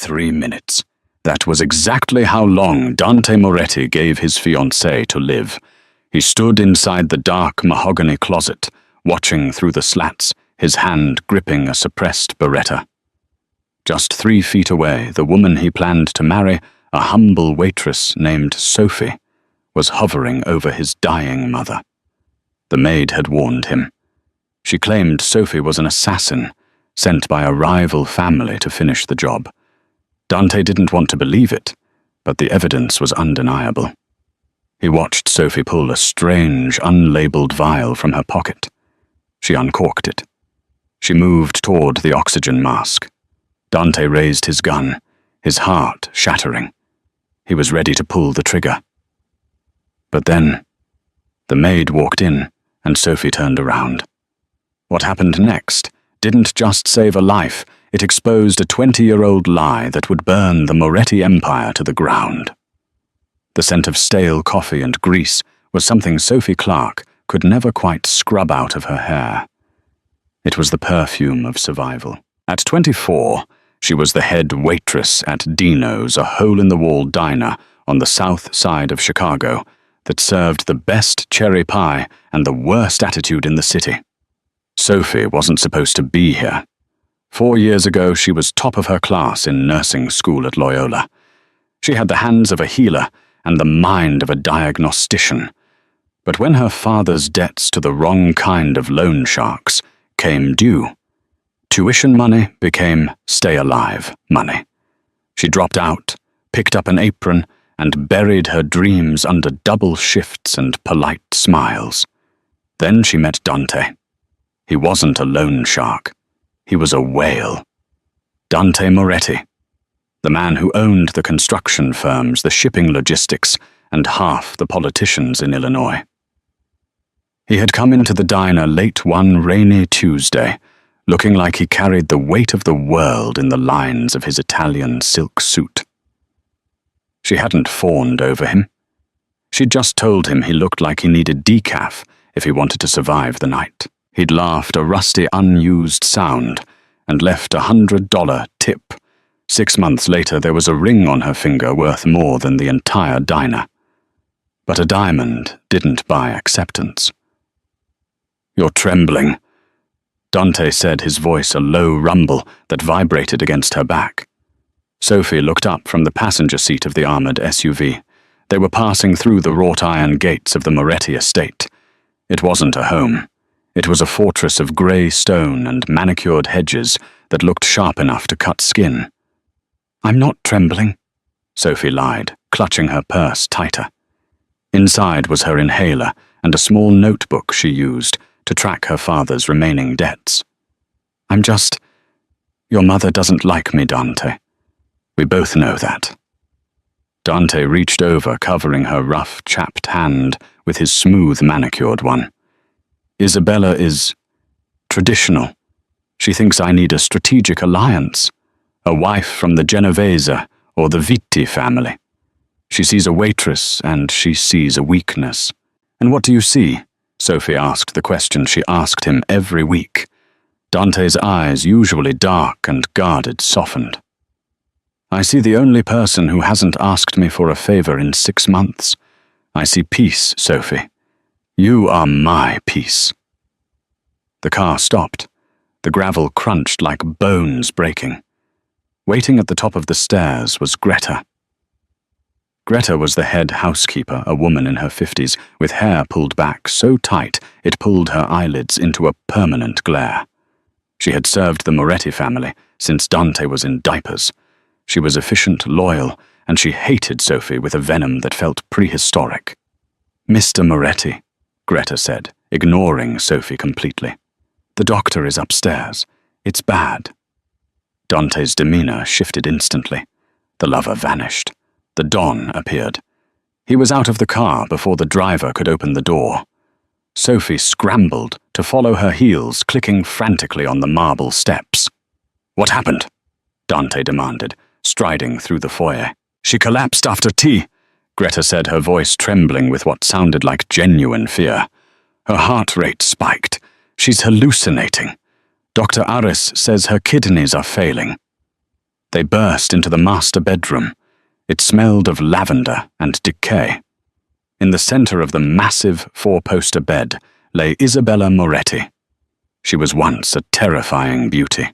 3 minutes. That was exactly how long Dante Moretti gave his fiancée to live. He stood inside the dark mahogany closet, watching through the slats, his hand gripping a suppressed Beretta. Just 3 feet away, the woman he planned to marry, a humble waitress named Sophie, was hovering over his dying mother. The maid had warned him. She claimed Sophie was an assassin, sent by a rival family to finish the job. Dante didn't want to believe it, but the evidence was undeniable. He watched Sophie pull a strange, unlabeled vial from her pocket. She uncorked it. She moved toward the oxygen mask. Dante raised his gun, his heart shattering. He was ready to pull the trigger. But then, the maid walked in, and Sophie turned around. What happened next didn't just save a life, it exposed a 20-year-old lie that would burn the Moretti empire to the ground. The scent of stale coffee and grease was something Sophie Clark could never quite scrub out of her hair. It was the perfume of survival. At 24, she was the head waitress at Dino's, a hole-in-the-wall diner on the south side of Chicago that served the best cherry pie and the worst attitude in the city. Sophie wasn't supposed to be here. 4 years ago, she was top of her class in nursing school at Loyola. She had the hands of a healer and the mind of a diagnostician. But when her father's debts to the wrong kind of loan sharks came due, tuition money became stay-alive money. She dropped out, picked up an apron, and buried her dreams under double shifts and polite smiles. Then she met Dante. He wasn't a loan shark. He was a whale. Dante Moretti, the man who owned the construction firms, the shipping logistics, and half the politicians in Illinois. He had come into the diner late one rainy Tuesday, looking like he carried the weight of the world in the lines of his Italian silk suit. She hadn't fawned over him. She'd just told him he looked like he needed decaf if he wanted to survive the night. He'd laughed a rusty, unused sound and left $100 tip. 6 months later, there was a ring on her finger worth more than the entire diner. But a diamond didn't buy acceptance. "You're trembling," Dante said, his voice a low rumble that vibrated against her back. Sophie looked up from the passenger seat of the armored SUV. They were passing through the wrought-iron gates of the Moretti estate. It wasn't a home. It was a fortress of grey stone and manicured hedges that looked sharp enough to cut skin. "I'm not trembling," Sophie lied, clutching her purse tighter. Inside was her inhaler and a small notebook she used to track her father's remaining debts. Your mother doesn't like me, Dante. We both know that." Dante reached over, covering her rough, chapped hand with his smooth, manicured one. "Isabella is traditional. She thinks I need a strategic alliance, a wife from the Genovese or the Vitti family. She sees a waitress and she sees a weakness." "And what do you see?" Sophie asked the question she asked him every week. Dante's eyes, usually dark and guarded, softened. "I see the only person who hasn't asked me for a favor in 6 months. I see peace, Sophie. You are my peace." The car stopped. The gravel crunched like bones breaking. Waiting at the top of the stairs was Greta. Greta was the head housekeeper, a woman in her 50s, with hair pulled back so tight it pulled her eyelids into a permanent glare. She had served the Moretti family since Dante was in diapers. She was efficient, loyal, and she hated Sophie with a venom that felt prehistoric. "Mr. Moretti," Greta said, ignoring Sophie completely. "The doctor is upstairs. It's bad." Dante's demeanor shifted instantly. The lover vanished. The Don appeared. He was out of the car before the driver could open the door. Sophie scrambled to follow her heels, clicking frantically on the marble steps. "What happened?" Dante demanded, striding through the foyer. "She collapsed after tea," Greta said, her voice trembling with what sounded like genuine fear. "Her heart rate spiked. She's hallucinating. Dr. Aris says her kidneys are failing." They burst into the master bedroom. It smelled of lavender and decay. In the center of the massive four-poster bed lay Isabella Moretti. She was once a terrifying beauty.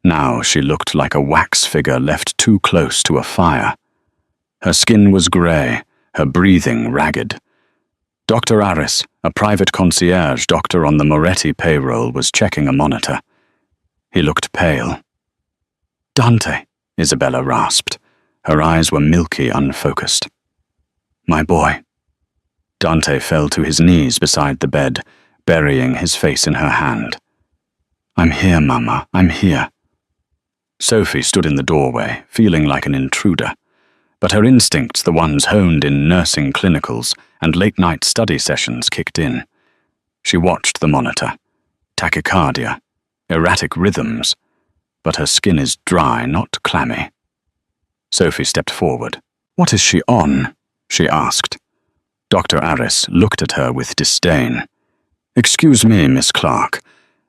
Now she looked like a wax figure left too close to a fire. Her skin was grey, her breathing ragged. Dr. Aris, a private concierge doctor on the Moretti payroll, was checking a monitor. He looked pale. "Dante," Isabella rasped. Her eyes were milky, unfocused. "My boy." Dante fell to his knees beside the bed, burying his face in her hand. "I'm here, Mama, I'm here." Sophie stood in the doorway, feeling like an intruder. But her instincts, the ones honed in nursing clinicals and late-night study sessions, kicked in. She watched the monitor. Tachycardia, erratic rhythms, but her skin is dry, not clammy. Sophie stepped forward. "What is she on?" she asked. Dr. Aris looked at her with disdain. "Excuse me, Miss Clark.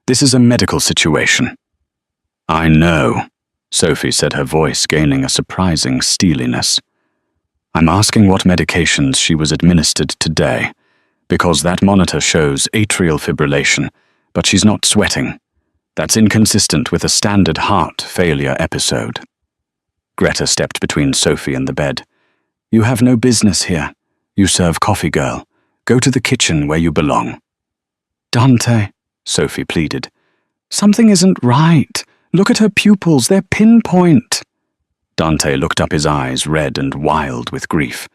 This is a medical situation." "I know," Sophie said, her voice gaining a surprising steeliness. "I'm asking what medications she was administered today, because that monitor shows atrial fibrillation, but she's not sweating. That's inconsistent with a standard heart failure episode." Greta stepped between Sophie and the bed. "You have no business here. You serve coffee, girl. Go to the kitchen where you belong." "Dante," Sophie pleaded. "Something isn't right. Look at her pupils, they're pinpoint." Dante looked up, his eyes red and wild with grief.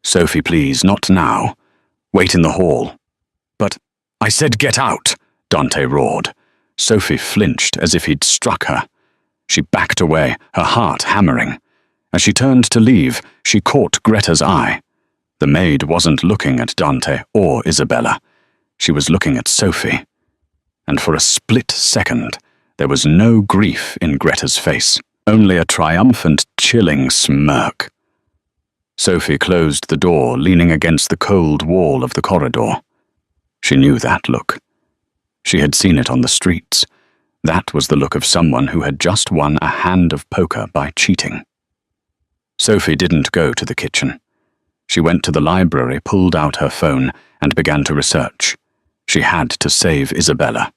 "Sophie, please, not now. Wait in the hall." "But I said get out," Dante roared. Sophie flinched as if he'd struck her. She backed away, her heart hammering. As she turned to leave, she caught Greta's eye. The maid wasn't looking at Dante or Isabella. She was looking at Sophie. And for a split second, there was no grief in Greta's face, only a triumphant, chilling smirk. Sophie closed the door, leaning against the cold wall of the corridor. She knew that look. She had seen it on the streets. That was the look of someone who had just won a hand of poker by cheating. Sophie didn't go to the kitchen. She went to the library, pulled out her phone, and began to research. She had to save Isabella.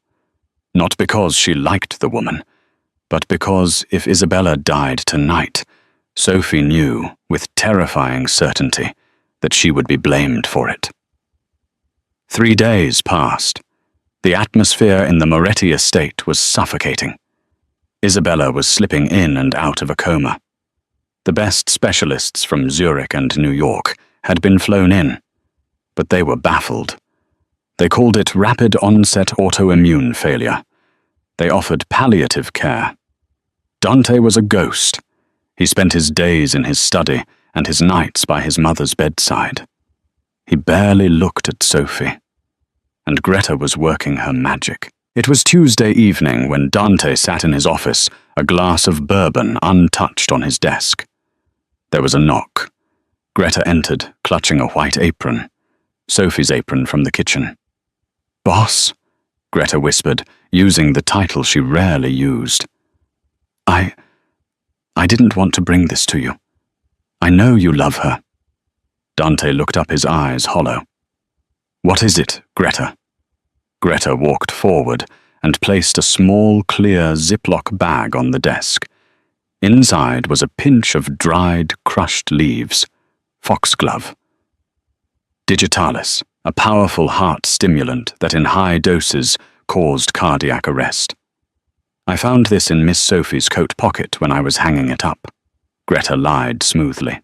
Not because she liked the woman, but because if Isabella died tonight, Sophie knew with terrifying certainty that she would be blamed for it. 3 days passed. The atmosphere in the Moretti estate was suffocating. Isabella was slipping in and out of a coma. The best specialists from Zurich and New York had been flown in, but they were baffled. They called it rapid onset autoimmune failure. They offered palliative care. Dante was a ghost. He spent his days in his study and his nights by his mother's bedside. He barely looked at Sophie. And Greta was working her magic. It was Tuesday evening when Dante sat in his office, a glass of bourbon untouched on his desk. There was a knock. Greta entered, clutching a white apron. Sophie's apron from the kitchen. "Boss," Greta whispered, using the title she rarely used. I didn't want to bring this to you. I know you love her." Dante looked up, his eyes hollow. "What is it, Greta?" Greta walked forward and placed a small, clear Ziploc bag on the desk. Inside was a pinch of dried, crushed leaves. Foxglove. Digitalis, a powerful heart stimulant that in high doses caused cardiac arrest. "I found this in Miss Sophie's coat pocket when I was hanging it up." Greta lied smoothly.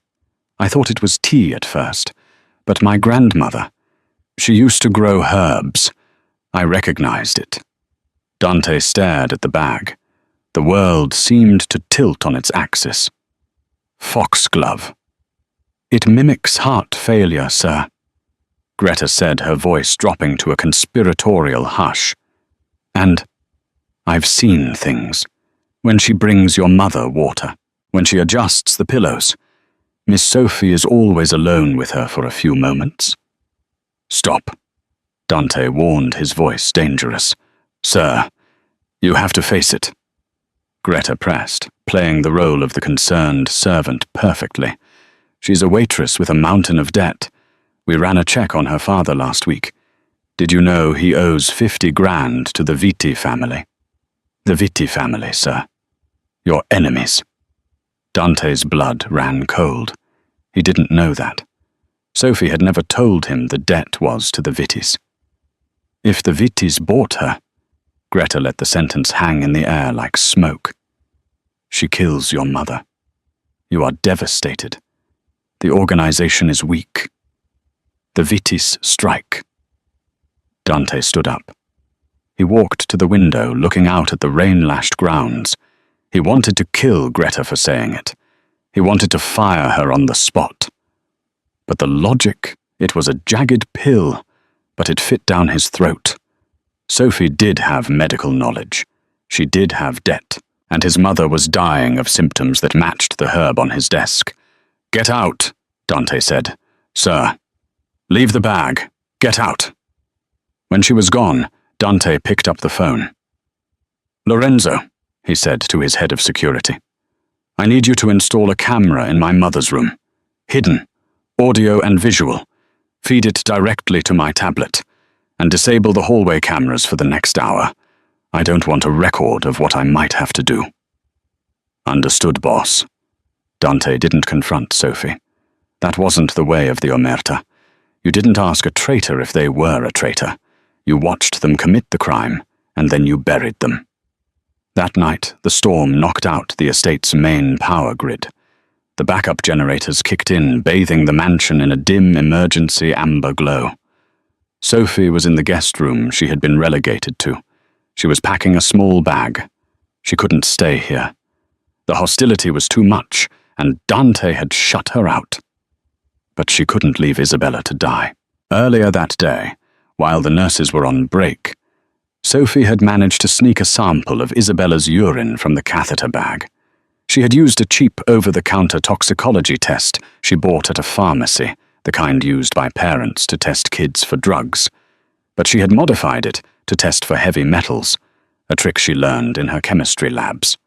"I thought it was tea at first, but my grandmother, she used to grow herbs. I recognized it." Dante stared at the bag. The world seemed to tilt on its axis. "Foxglove. It mimics heart failure, sir," Greta said, her voice dropping to a conspiratorial hush. "And I've seen things. When she brings your mother water, when she adjusts the pillows, Miss Sophie is always alone with her for a few moments." "Stop," Dante warned, his voice dangerous. "Sir, you have to face it." Greta pressed, playing the role of the concerned servant perfectly. She's a waitress with a mountain of debt. We ran a check on her father last week. Did you know he owes 50 grand to the Vitti family? The Vitti family, sir. Your enemies. Dante's blood ran cold. He didn't know that. Sophie had never told him the debt was to the Vittis. If the Vittis bought her, Greta let the sentence hang in the air like smoke. She kills your mother. You are devastated. The organization is weak. The Vittis strike. Dante stood up. He walked to the window, looking out at the rain-lashed grounds. He wanted to kill Greta for saying it. He wanted to fire her on the spot. But the logic, it was a jagged pill, but it fit down his throat. Sophie did have medical knowledge. She did have debt, and his mother was dying of symptoms that matched the herb on his desk. "Get out," Dante said. "Sir, leave the bag. Get out." When she was gone, Dante picked up the phone. "Lorenzo," he said to his head of security, "I need you to install a camera in my mother's room. Hidden, audio and visual. Feed it directly to my tablet, and disable the hallway cameras for the next hour. I don't want a record of what I might have to do." "Understood, boss." Dante didn't confront Sophie. That wasn't the way of the Omerta. You didn't ask a traitor if they were a traitor. You watched them commit the crime, and then you buried them. That night, the storm knocked out the estate's main power grid. The backup generators kicked in, bathing the mansion in a dim emergency amber glow. Sophie was in the guest room she had been relegated to. She was packing a small bag. She couldn't stay here. The hostility was too much, and Dante had shut her out. But she couldn't leave Isabella to die. Earlier that day, while the nurses were on break, Sophie had managed to sneak a sample of Isabella's urine from the catheter bag. She had used a cheap over-the-counter toxicology test she bought at a pharmacy, the kind used by parents to test kids for drugs. But she had modified it to test for heavy metals, a trick she learned in her chemistry labs.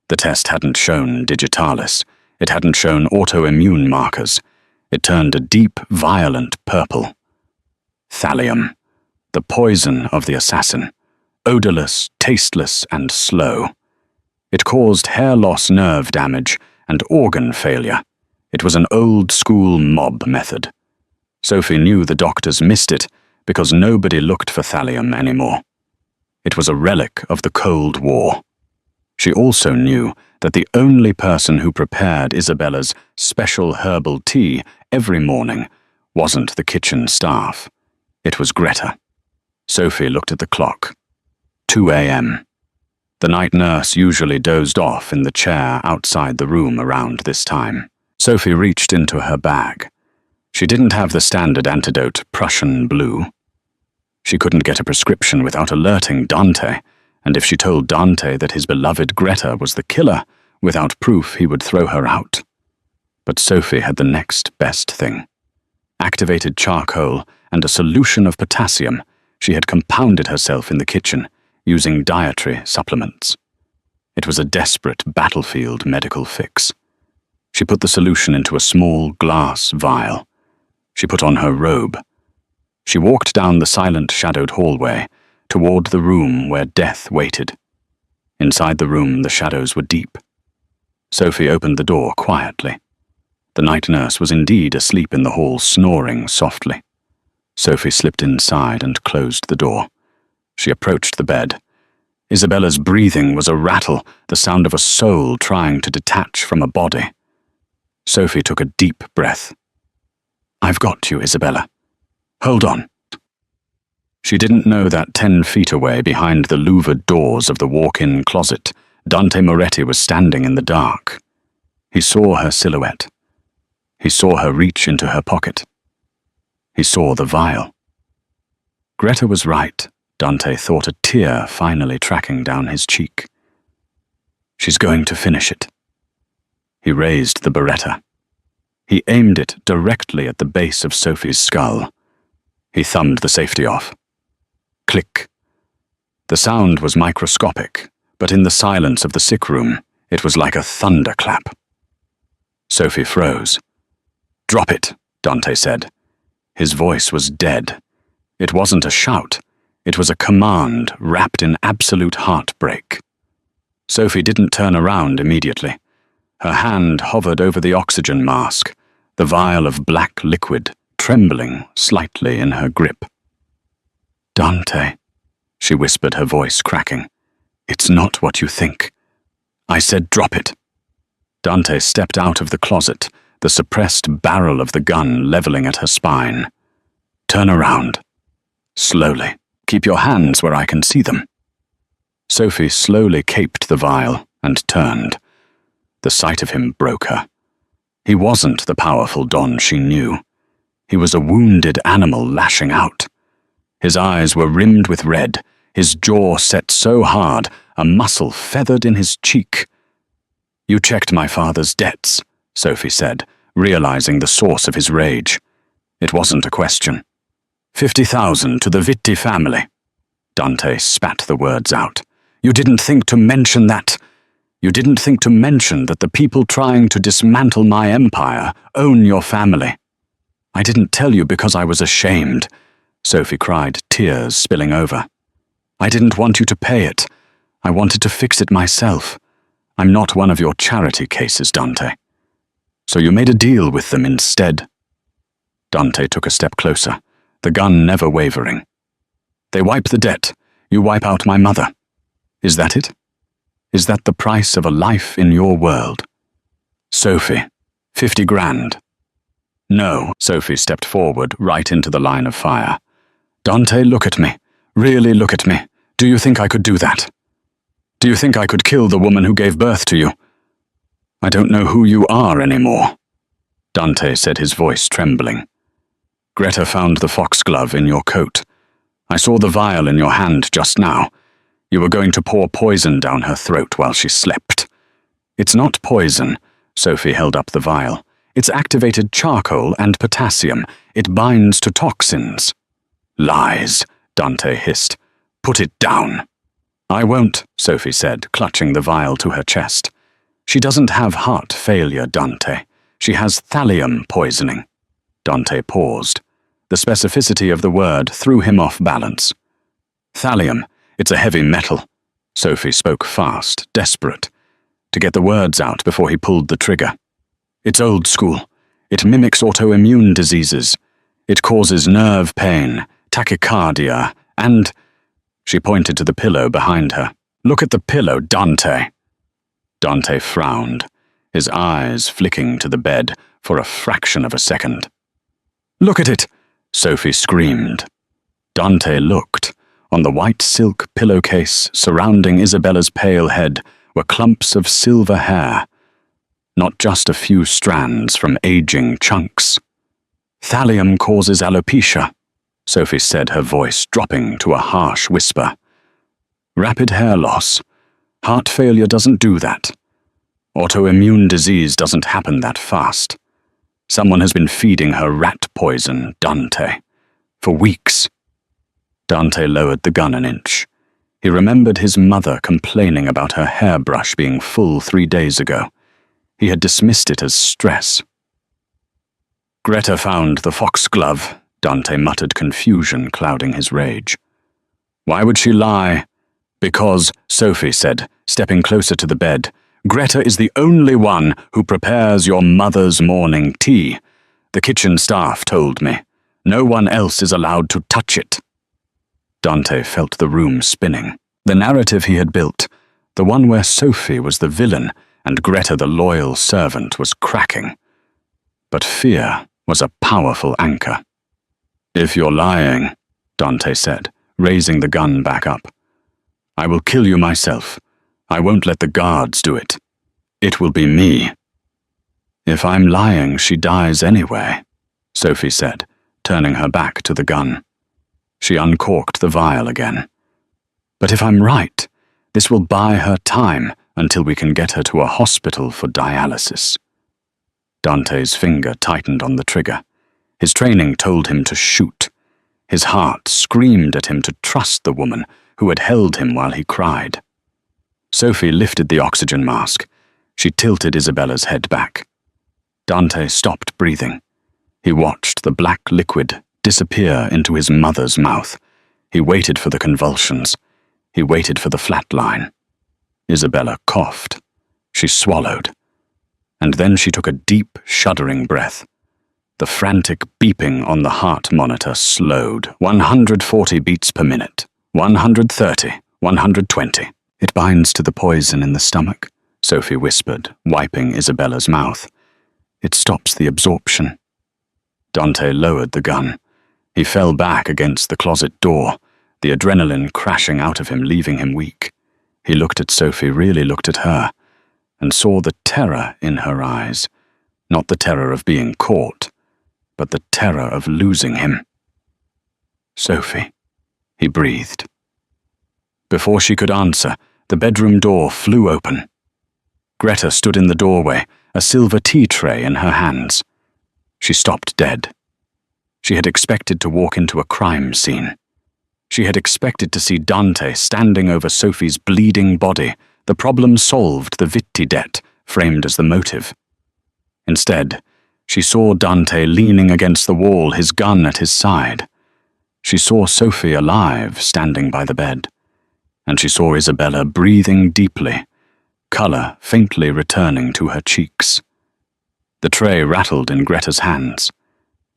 The test hadn't shown digitalis. It hadn't shown autoimmune markers. It turned a deep, violent purple. Thallium, the poison of the assassin, odorless, tasteless, and slow. It caused hair loss, nerve damage, and organ failure. It was an old-school mob method. Sophie knew the doctors missed it because nobody looked for thallium anymore. It was a relic of the Cold War. She also knew that the only person who prepared Isabella's special herbal tea every morning wasn't the kitchen staff. It was Greta. Sophie looked at the clock. 2 a.m. The night nurse usually dozed off in the chair outside the room around this time. Sophie reached into her bag. She didn't have the standard antidote, Prussian blue. She couldn't get a prescription without alerting Dante, and if she told Dante that his beloved Greta was the killer, without proof he would throw her out. But Sophie had the next best thing. Activated charcoal and a solution of potassium. She had compounded herself in the kitchen, using dietary supplements. It was a desperate battlefield medical fix. She put the solution into a small glass vial. She put on her robe. She walked down the silent, shadowed hallway toward the room where death waited. Inside the room, the shadows were deep. Sophie opened the door quietly. The night nurse was indeed asleep in the hall, snoring softly. Sophie slipped inside and closed the door. She approached the bed. Isabella's breathing was a rattle, the sound of a soul trying to detach from a body. Sophie took a deep breath. "I've got you, Isabella. Hold on." She didn't know that 10 feet away, behind the louvered doors of the walk-in closet, Dante Moretti was standing in the dark. He saw her silhouette. He saw her reach into her pocket. He saw the vial. Greta was right, Dante thought, a tear finally tracking down his cheek. She's going to finish it. He raised the Beretta. He aimed it directly at the base of Sophie's skull. He thumbed the safety off. Click. The sound was microscopic, but in the silence of the sick room, it was like a thunderclap. Sophie froze. "Drop it," Dante said. His voice was dead. It wasn't a shout. It was a command wrapped in absolute heartbreak. Sophie didn't turn around immediately. Her hand hovered over the oxygen mask, the vial of black liquid trembling slightly in her grip. "Dante," she whispered, her voice cracking. "It's not what you think. I said drop it." Dante stepped out of the closet, the suppressed barrel of the gun leveling at her spine. "Turn around. Slowly. Keep your hands where I can see them." Sophie slowly caped the vial and turned. The sight of him broke her. He wasn't the powerful Don she knew. He was a wounded animal lashing out. His eyes were rimmed with red, his jaw set so hard, a muscle feathered in his cheek. "You checked my father's debts," Sophie said, realizing the source of his rage. It wasn't a question. 50,000 to the Vitti family. Dante spat the words out. "You didn't think to mention that. You didn't think to mention that the people trying to dismantle my empire own your family." "I didn't tell you because I was ashamed," Sophie cried, tears spilling over. "I didn't want you to pay it. I wanted to fix it myself. I'm not one of your charity cases, Dante. So you made a deal with them instead." Dante took a step closer, the gun never wavering. "They wipe the debt. You wipe out my mother. Is that it? Is that the price of a life in your world?" "Sophie, 50 grand. "No," Sophie stepped forward right into the line of fire. "Dante, look at me. Really look at me. Do you think I could do that? Do you think I could kill the woman who gave birth to you? I don't know who you are anymore." Dante said, his voice trembling. "Greta found the foxglove in your coat. I saw the vial in your hand just now. You were going to pour poison down her throat while she slept." "It's not poison," Sophie held up the vial. "It's activated charcoal and potassium. It binds to toxins." "Lies," Dante hissed. "Put it down." "I won't," Sophie said, clutching the vial to her chest. "She doesn't have heart failure, Dante. She has thallium poisoning." Dante paused. The specificity of the word threw him off balance. "Thallium, it's a heavy metal." Sophie spoke fast, desperate, to get the words out before he pulled the trigger. "It's old school. It mimics autoimmune diseases. It causes nerve pain, tachycardia, and—" She pointed to the pillow behind her. "Look at the pillow, Dante." Dante frowned, his eyes flicking to the bed for a fraction of a second. "Look at it!" Sophie screamed. Dante looked. On the white silk pillowcase surrounding Isabella's pale head were clumps of silver hair, not just a few strands from aging chunks. "Thallium causes alopecia," Sophie said, her voice dropping to a harsh whisper. "Rapid hair loss. Heart failure doesn't do that. Autoimmune disease doesn't happen that fast. Someone has been feeding her rat poison, Dante, for weeks." Dante lowered the gun an inch. He remembered his mother complaining about her hairbrush being full 3 days ago. He had dismissed it as stress. "Greta found the foxglove," Dante muttered, confusion clouding his rage. "Why would she lie?" "Because," Sophie said, stepping closer to the bed, "Greta is the only one who prepares your mother's morning tea. The kitchen staff told me. No one else is allowed to touch it." Dante felt the room spinning. The narrative he had built, the one where Sophie was the villain and Greta the loyal servant, was cracking. But fear was a powerful anchor. "If you're lying," Dante said, raising the gun back up, "I will kill you myself. I won't let the guards do it. It will be me." "If I'm lying, she dies anyway," Sophie said, turning her back to the gun. She uncorked the vial again. "But if I'm right, this will buy her time until we can get her to a hospital for dialysis." Dante's finger tightened on the trigger. His training told him to shoot. His heart screamed at him to trust the woman who had held him while he cried. Sophie lifted the oxygen mask. She tilted Isabella's head back. Dante stopped breathing. He watched the black liquid disappear into his mother's mouth. He waited for the convulsions. He waited for the flat line. Isabella coughed. She swallowed. And then she took a deep, shuddering breath. The frantic beeping on the heart monitor slowed. 140 beats per minute. 130. 120. It binds to the poison in the stomach, Sophie whispered, wiping Isabella's mouth. It stops the absorption. Dante lowered the gun. He fell back against the closet door, the adrenaline crashing out of him, leaving him weak. He looked at Sophie, really looked at her, and saw the terror in her eyes. Not the terror of being caught, but the terror of losing him. Sophie, he breathed. Before she could answer, the bedroom door flew open. Greta stood in the doorway, a silver tea tray in her hands. She stopped dead. She had expected to walk into a crime scene. She had expected to see Dante standing over Sophie's bleeding body, the problem solved, the Vitti debt framed as the motive. Instead, she saw Dante leaning against the wall, his gun at his side. She saw Sophie alive, standing by the bed. And she saw Isabella breathing deeply, color faintly returning to her cheeks. The tray rattled in Greta's hands.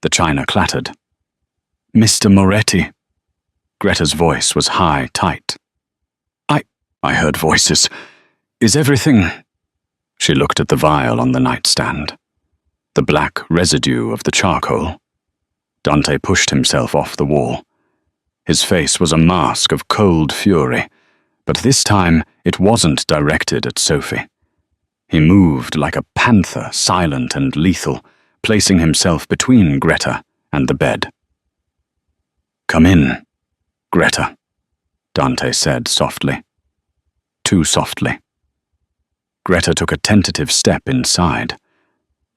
The china clattered. "Mr. Moretti." Greta's voice was high, tight. I heard voices. "Is everything—" She looked at the vial on the nightstand. The black residue of the charcoal. Dante pushed himself off the wall. His face was a mask of cold fury, but this time it wasn't directed at Sophie. He moved like a panther, silent and lethal, placing himself between Greta and the bed. "Come in, Greta," Dante said softly. Too softly. Greta took a tentative step inside.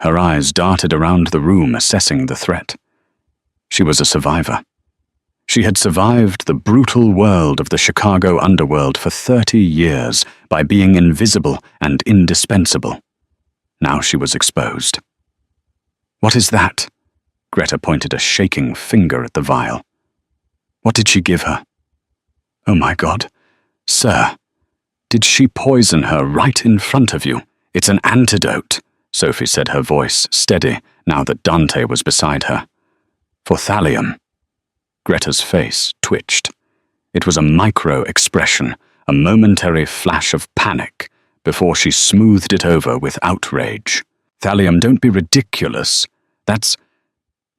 Her eyes darted around the room, assessing the threat. She was a survivor. She had survived the brutal world of the Chicago underworld for 30 years by being invisible and indispensable. Now she was exposed. "What is that?" Greta pointed a shaking finger at the vial. "What did she give her?" "Oh my God. Sir, did she poison her right in front of you?" "It's an antidote," Sophie said, her voice steady now that Dante was beside her. "For thallium." Greta's face twitched. It was a micro-expression, a momentary flash of panic, before she smoothed it over with outrage. "Thallium, don't be ridiculous. That's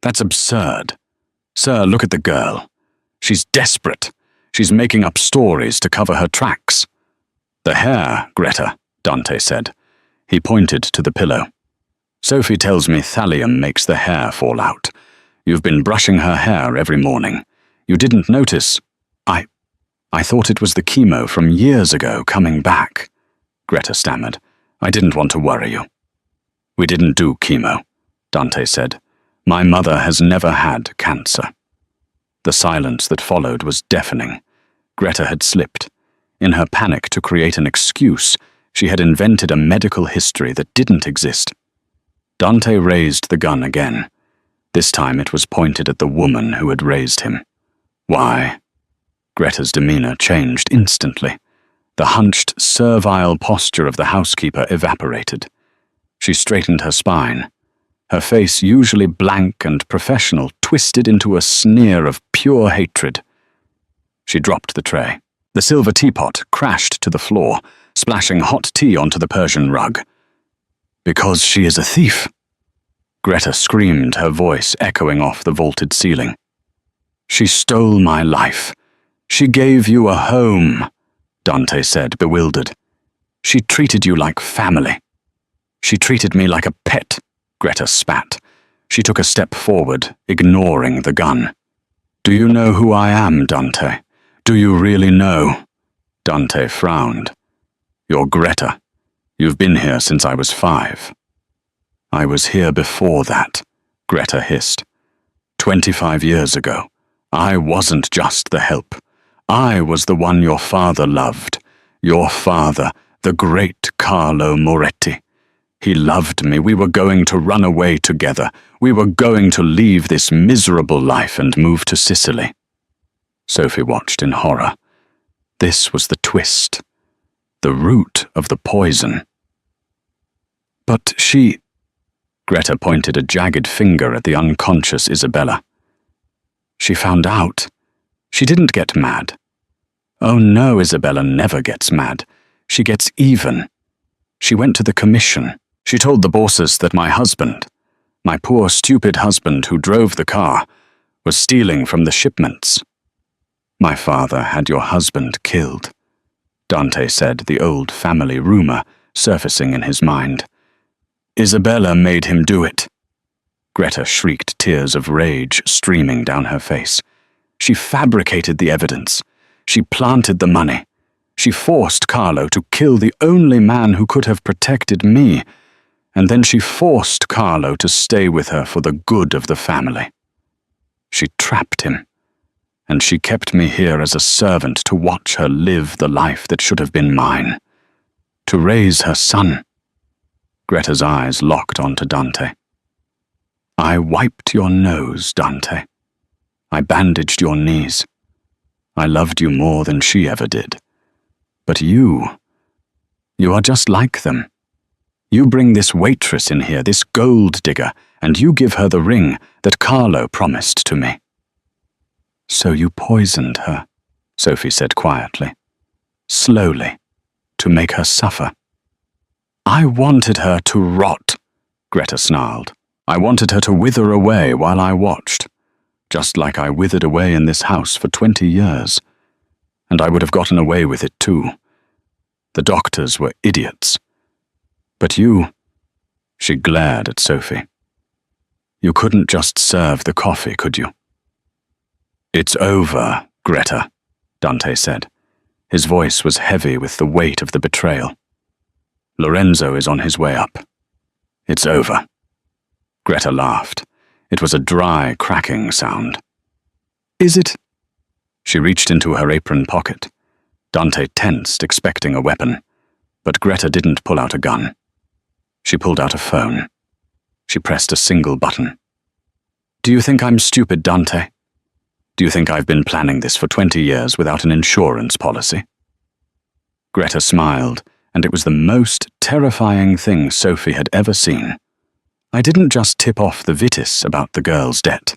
absurd. Sir, look at the girl. She's desperate. She's making up stories to cover her tracks." "The hair, Greta," Dante said. He pointed to the pillow. "Sophie tells me thallium makes the hair fall out. You've been brushing her hair every morning. You didn't notice—" I thought it was the chemo from years ago coming back," Greta stammered. "I didn't want to worry you." "We didn't do chemo," Dante said. "My mother has never had cancer." The silence that followed was deafening. Greta had slipped. In her panic to create an excuse, she had invented a medical history that didn't exist. Dante raised the gun again. This time it was pointed at the woman who had raised him. "Why?" Greta's demeanor changed instantly. The hunched, servile posture of the housekeeper evaporated. She straightened her spine. Her face, usually blank and professional, twisted into a sneer of pure hatred. She dropped the tray. The silver teapot crashed to the floor, splashing hot tea onto the Persian rug. "Because she is a thief," Greta screamed, her voice echoing off the vaulted ceiling. "She stole my life. She gave you a home," Dante said, bewildered. "She treated you like family." "She treated me like a pet," Greta spat. She took a step forward, ignoring the gun. "Do you know who I am, Dante? Do you really know?" Dante frowned. "You're Greta. You've been here since I was 5. "I was here before that," Greta hissed. 25 years ago. I wasn't just the help. I was the one your father loved. Your father, the great Carlo Moretti. He loved me. We were going to run away together. We were going to leave this miserable life and move to Sicily. Sophie watched in horror. This was the twist, the root of the poison. But she... Greta pointed a jagged finger at the unconscious Isabella. She found out. She didn't get mad. Oh no, Isabella never gets mad. She gets even. She went to the commission. She told the bosses that my husband, my poor stupid husband who drove the car, was stealing from the shipments. My father had your husband killed, Dante said, the old family rumor surfacing in his mind. Isabella made him do it. Greta shrieked, tears of rage streaming down her face. She fabricated the evidence. She planted the money. She forced Carlo to kill the only man who could have protected me, and then she forced Carlo to stay with her for the good of the family. She trapped him, and she kept me here as a servant to watch her live the life that should have been mine, to raise her son. Greta's eyes locked onto Dante. I wiped your nose, Dante. I bandaged your knees. I loved you more than she ever did. But you are just like them. You bring this waitress in here, this gold digger, and you give her the ring that Carlo promised to me. So you poisoned her, Sophie said quietly. Slowly, to make her suffer. I wanted her to rot, Greta snarled. I wanted her to wither away while I watched, just like I withered away in this house for 20 years. And I would have gotten away with it too. The doctors were idiots. But you, she glared at Sophie. You couldn't just serve the coffee, could you? It's over, Greta, Dante said. His voice was heavy with the weight of the betrayal. Lorenzo is on his way up. It's over. Greta laughed. It was a dry, cracking sound. Is it? She reached into her apron pocket. Dante tensed, expecting a weapon, but Greta didn't pull out a gun. She pulled out a phone. She pressed a single button. Do you think I'm stupid, Dante? Do you think I've been planning this for 20 years without an insurance policy? Greta smiled, and it was the most terrifying thing Sophie had ever seen. I didn't just tip off the Vitis about the girl's debt.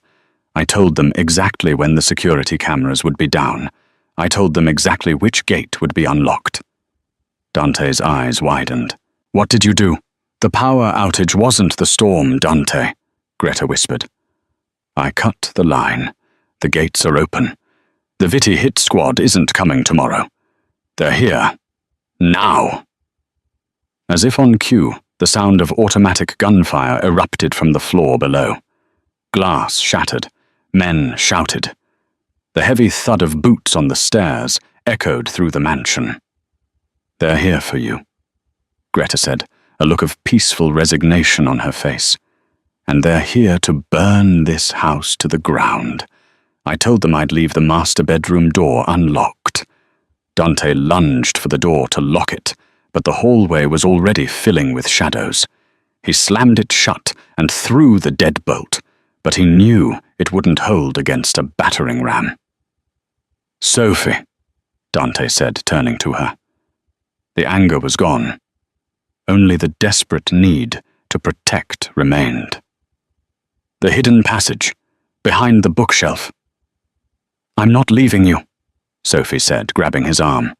I told them exactly when the security cameras would be down. I told them exactly which gate would be unlocked. Dante's eyes widened. What did you do? The power outage wasn't the storm, Dante, Greta whispered. I cut the line. The gates are open. The Viti hit squad isn't coming tomorrow. They're here. Now. As if on cue, the sound of automatic gunfire erupted from the floor below. Glass shattered. Men shouted. The heavy thud of boots on the stairs echoed through the mansion. They're here for you, Greta said, a look of peaceful resignation on her face. And they're here to burn this house to the ground. I told them I'd leave the master bedroom door unlocked. Dante lunged for the door to lock it, but the hallway was already filling with shadows. He slammed it shut and threw the deadbolt, but he knew it wouldn't hold against a battering ram. Sophie, Dante said, turning to her. The anger was gone. Only the desperate need to protect remained. The hidden passage, behind the bookshelf. I'm not leaving you, Sophie said, grabbing his arm.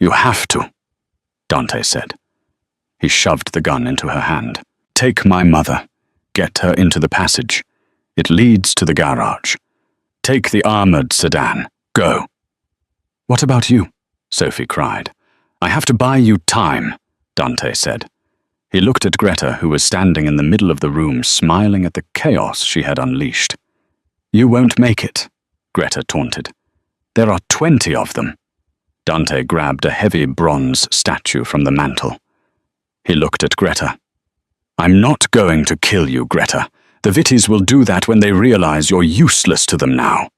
You have to, Dante said. He shoved the gun into her hand. Take my mother. Get her into the passage. It leads to the garage. Take the armored sedan. Go. What about you? Sophie cried. I have to buy you time, Dante said. He looked at Greta, who was standing in the middle of the room, smiling at the chaos she had unleashed. You won't make it, Greta taunted. There are 20 of them. Dante grabbed a heavy bronze statue from the mantel. He looked at Greta. I'm not going to kill you, Greta. The Vitis will do that when they realize you're useless to them now.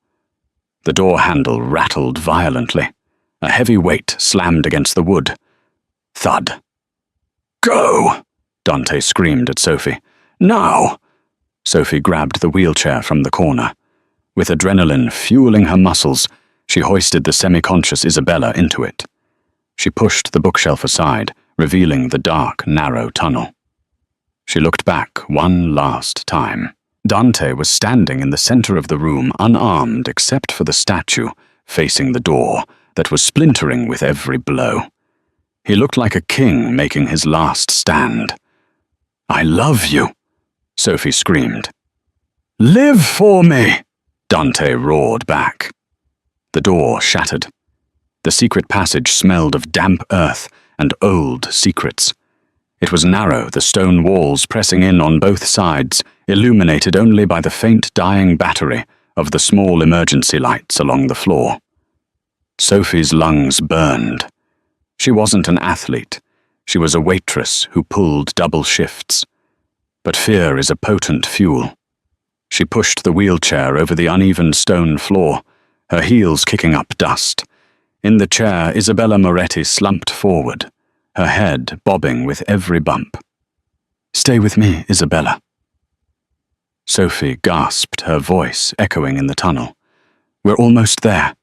The door handle rattled violently. A heavy weight slammed against the wood. Thud. "Go!" Dante screamed at Sophie. "Now!" Sophie grabbed the wheelchair from the corner. With adrenaline fueling her muscles, she hoisted the semi-conscious Isabella into it. She pushed the bookshelf aside, revealing the dark, narrow tunnel. She looked back one last time. Dante was standing in the center of the room, unarmed except for the statue, facing the door, that was splintering with every blow. He looked like a king making his last stand. "I love you," Sophie screamed. "Live for me," Dante roared back. The door shattered. The secret passage smelled of damp earth and old secrets. It was narrow, the stone walls pressing in on both sides, illuminated only by the faint dying battery of the small emergency lights along the floor. Sophie's lungs burned. She wasn't an athlete. She was a waitress who pulled double shifts. But fear is a potent fuel. She pushed the wheelchair over the uneven stone floor, her heels kicking up dust. In the chair, Isabella Moretti slumped forward, her head bobbing with every bump. "Stay with me, Isabella." Sophie gasped, her voice echoing in the tunnel. "We're almost there."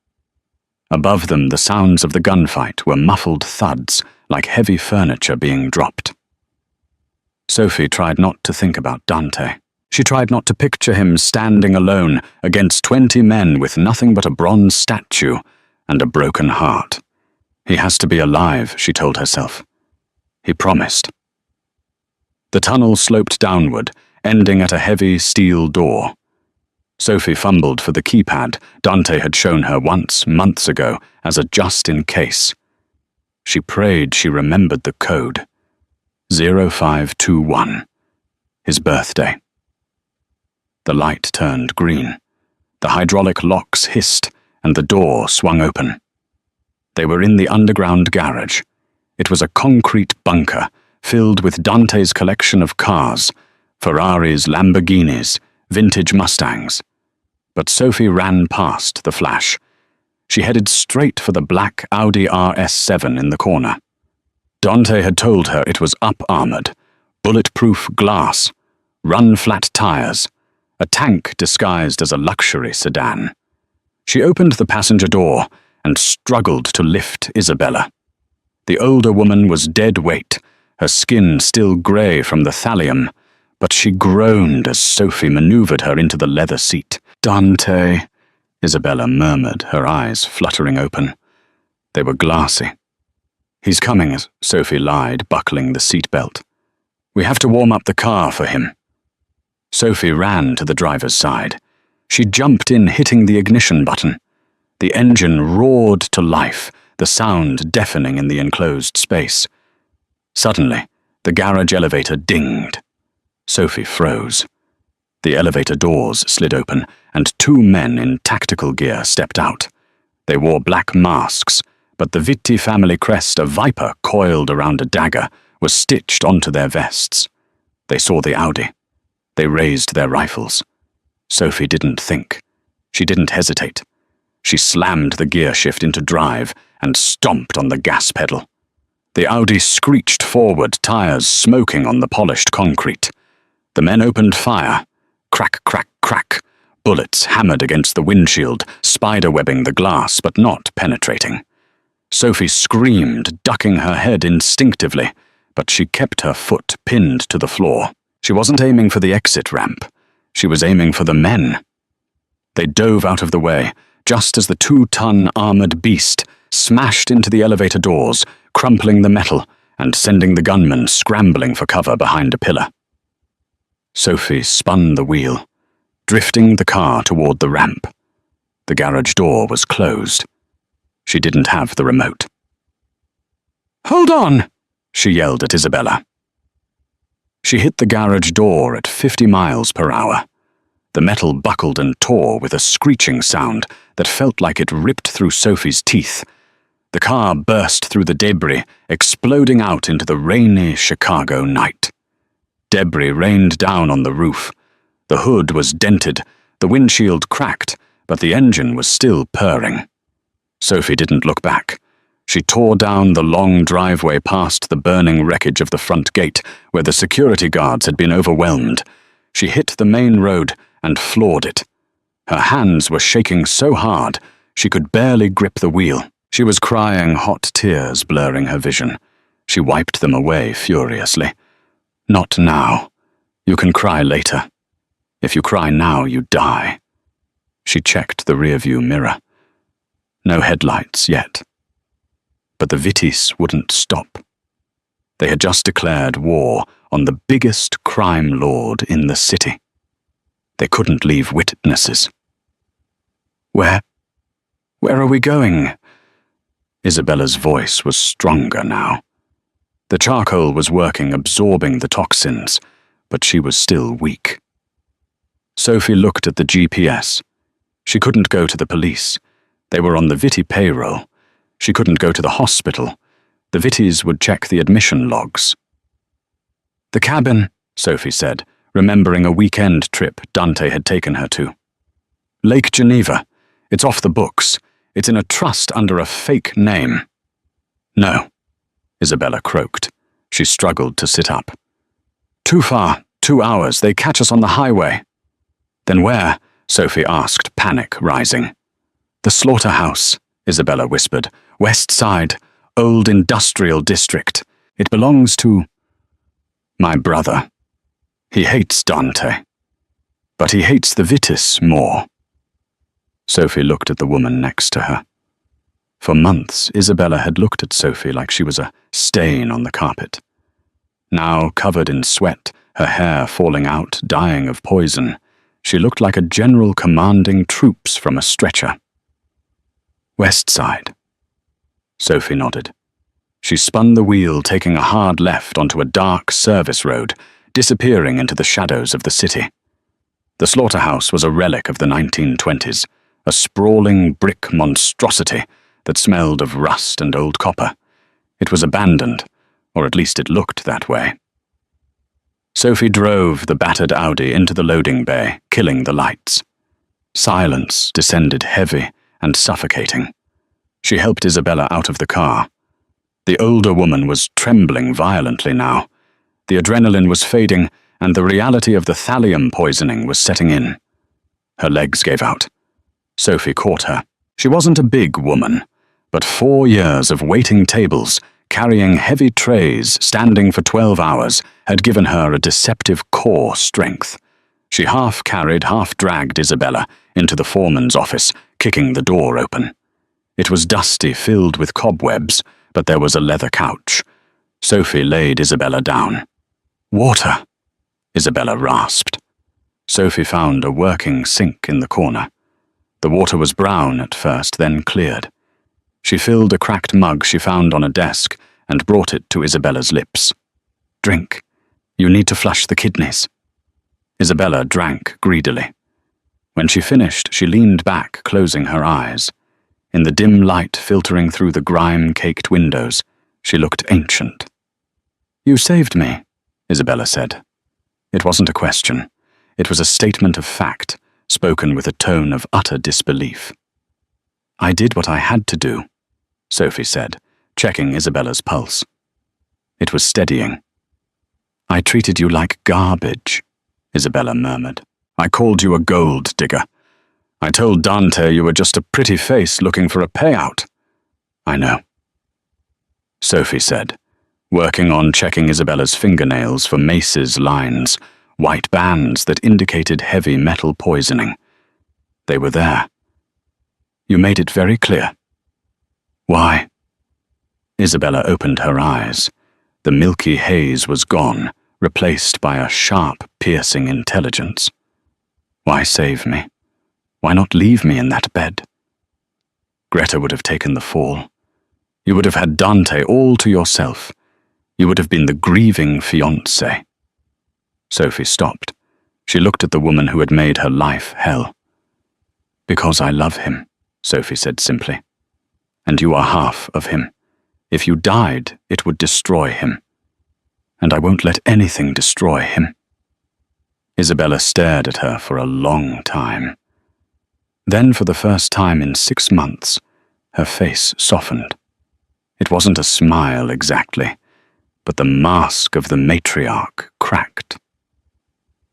Above them, the sounds of the gunfight were muffled thuds, like heavy furniture being dropped. Sophie tried not to think about Dante. She tried not to picture him standing alone against 20 men with nothing but a bronze statue and a broken heart. He has to be alive, she told herself. He promised. The tunnel sloped downward, ending at a heavy steel door. Sophie fumbled for the keypad Dante had shown her once, months ago, as a just-in-case. She prayed she remembered the code. 0521. His birthday. The light turned green. The hydraulic locks hissed, and the door swung open. They were in the underground garage. It was a concrete bunker, filled with Dante's collection of cars, Ferraris, Lamborghinis, vintage Mustangs. But Sophie ran past the flash. She headed straight for the black Audi RS7 in the corner. Dante had told her it was up-armored, bulletproof glass, run-flat tires, a tank disguised as a luxury sedan. She opened the passenger door and struggled to lift Isabella. The older woman was dead weight, her skin still grey from the thallium, but she groaned as Sophie maneuvered her into the leather seat. "Dante," Isabella murmured, her eyes fluttering open. They were glassy. "He's coming," Sophie lied, buckling the seatbelt. "We have to warm up the car for him." Sophie ran to the driver's side. She jumped in, hitting the ignition button. The engine roared to life, the sound deafening in the enclosed space. Suddenly, the garage elevator dinged. Sophie froze. The elevator doors slid open, and 2 men in tactical gear stepped out. They wore black masks, but the Vitti family crest, a viper coiled around a dagger, was stitched onto their vests. They saw the Audi. They raised their rifles. Sophie didn't think. She didn't hesitate. She slammed the gear shift into drive and stomped on the gas pedal. The Audi screeched forward, tires smoking on the polished concrete. The men opened fire. Crack, crack, crack. Bullets hammered against the windshield, spiderwebbing the glass but not penetrating. Sophie screamed, ducking her head instinctively, but she kept her foot pinned to the floor. She wasn't aiming for the exit ramp. She was aiming for the men. They dove out of the way, just as the 2-ton armored beast smashed into the elevator doors, crumpling the metal and sending the gunmen scrambling for cover behind a pillar. Sophie spun the wheel, drifting the car toward the ramp. The garage door was closed. She didn't have the remote. "Hold on!" she yelled at Isabella. She hit the garage door at 50 miles per hour. The metal buckled and tore with a screeching sound that felt like it ripped through Sophie's teeth. The car burst through the debris, exploding out into the rainy Chicago night. Debris rained down on the roof. The hood was dented, the windshield cracked, but the engine was still purring. Sophie didn't look back. She tore down the long driveway past the burning wreckage of the front gate, where the security guards had been overwhelmed. She hit the main road and floored it. Her hands were shaking so hard, she could barely grip the wheel. She was crying, hot tears blurring her vision. She wiped them away furiously. Not now. You can cry later. If you cry now, you die. She checked the rearview mirror. No headlights yet. But the Vittis wouldn't stop. They had just declared war on the biggest crime lord in the city. They couldn't leave witnesses. Where are we going? Isabella's voice was stronger now. The charcoal was working, absorbing the toxins, but she was still weak. Sophie looked at the GPS. She couldn't go to the police. They were on the Vitti payroll. She couldn't go to the hospital. The Vittis would check the admission logs. The cabin, Sophie said, remembering a weekend trip Dante had taken her to. Lake Geneva. It's off the books. It's in a trust under a fake name. No, Isabella croaked. She struggled to sit up. Too far, 2 hours. They catch us on the highway. Then where? Sophie asked, panic rising. The slaughterhouse, Isabella whispered. West Side, old industrial district. It belongs to my brother. He hates Dante. But he hates the Vittis more. Sophie looked at the woman next to her. For months, Isabella had looked at Sophie like she was a stain on the carpet. Now, covered in sweat, her hair falling out, dying of poison, she looked like a general commanding troops from a stretcher. West Side. Sophie nodded. She spun the wheel, taking a hard left onto a dark service road, disappearing into the shadows of the city. The slaughterhouse was a relic of the 1920s, a sprawling brick monstrosity that smelled of rust and old copper. It was abandoned, or at least it looked that way. Sophie drove the battered Audi into the loading bay, killing the lights. Silence descended heavy and suffocating. She helped Isabella out of the car. The older woman was trembling violently now. The adrenaline was fading, and the reality of the thallium poisoning was setting in. Her legs gave out. Sophie caught her. She wasn't a big woman, but 4 years of waiting tables, carrying heavy trays, standing for 12 hours, had given her a deceptive core strength. She half carried, half dragged Isabella into the foreman's office, kicking the door open. It was dusty, filled with cobwebs, but there was a leather couch. Sophie laid Isabella down. Water, Isabella rasped. Sophie found a working sink in the corner. The water was brown at first, then cleared. She filled a cracked mug she found on a desk and brought it to Isabella's lips. Drink. You need to flush the kidneys. Isabella drank greedily. When she finished, she leaned back, closing her eyes. In the dim light filtering through the grime-caked windows, she looked ancient. You saved me, Isabella said. It wasn't a question. It was a statement of fact, spoken with a tone of utter disbelief. I did what I had to do, Sophie said, checking Isabella's pulse. It was steadying. I treated you like garbage, Isabella murmured. I called you a gold digger. I told Dante you were just a pretty face looking for a payout. I know, Sophie said, working on checking Isabella's fingernails for Mace's lines, white bands that indicated heavy metal poisoning. They were there. You made it very clear. Why? Isabella opened her eyes. The milky haze was gone, replaced by a sharp, piercing intelligence. Why save me? Why not leave me in that bed? Greta would have taken the fall. You would have had Dante all to yourself. You would have been the grieving fiancée. Sophie stopped. She looked at the woman who had made her life hell. Because I love him, Sophie said simply. And you are half of him. If you died, it would destroy him. And I won't let anything destroy him. Isabella stared at her for a long time. Then, for the first time in 6 months, her face softened. It wasn't a smile exactly, but the mask of the matriarch cracked.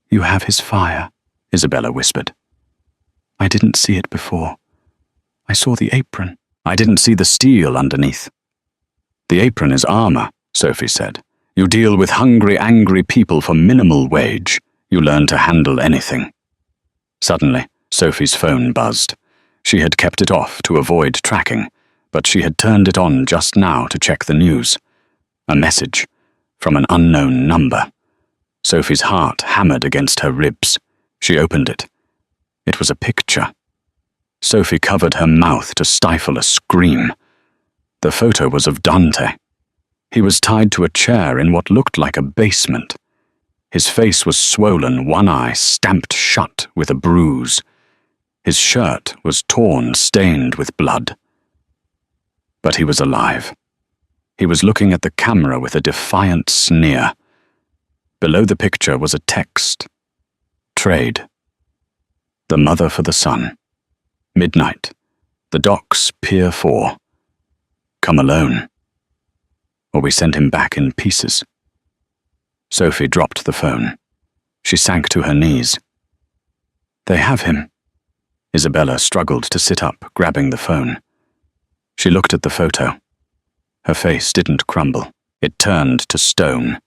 "You have his fire," Isabella whispered. "I didn't see it before. I saw the apron. I didn't see the steel underneath." "The apron is armor," Sophie said. "You deal with hungry, angry people for minimal wage. You learn to handle anything." Suddenly, Sophie's phone buzzed. She had kept it off to avoid tracking, but she had turned it on just now to check the news. A message from an unknown number. Sophie's heart hammered against her ribs. She opened it. It was a picture. Sophie covered her mouth to stifle a scream. The photo was of Dante. He was tied to a chair in what looked like a basement. His face was swollen, one eye stamped shut with a bruise. His shirt was torn, stained with blood. But he was alive. He was looking at the camera with a defiant sneer. Below the picture was a text. Trade. The mother for the son. Midnight. The docks, Pier 4. Come alone. Or we send him back in pieces. Sophie dropped the phone. She sank to her knees. They have him. Isabella struggled to sit up, grabbing the phone. She looked at the photo. Her face didn't crumble. It turned to stone.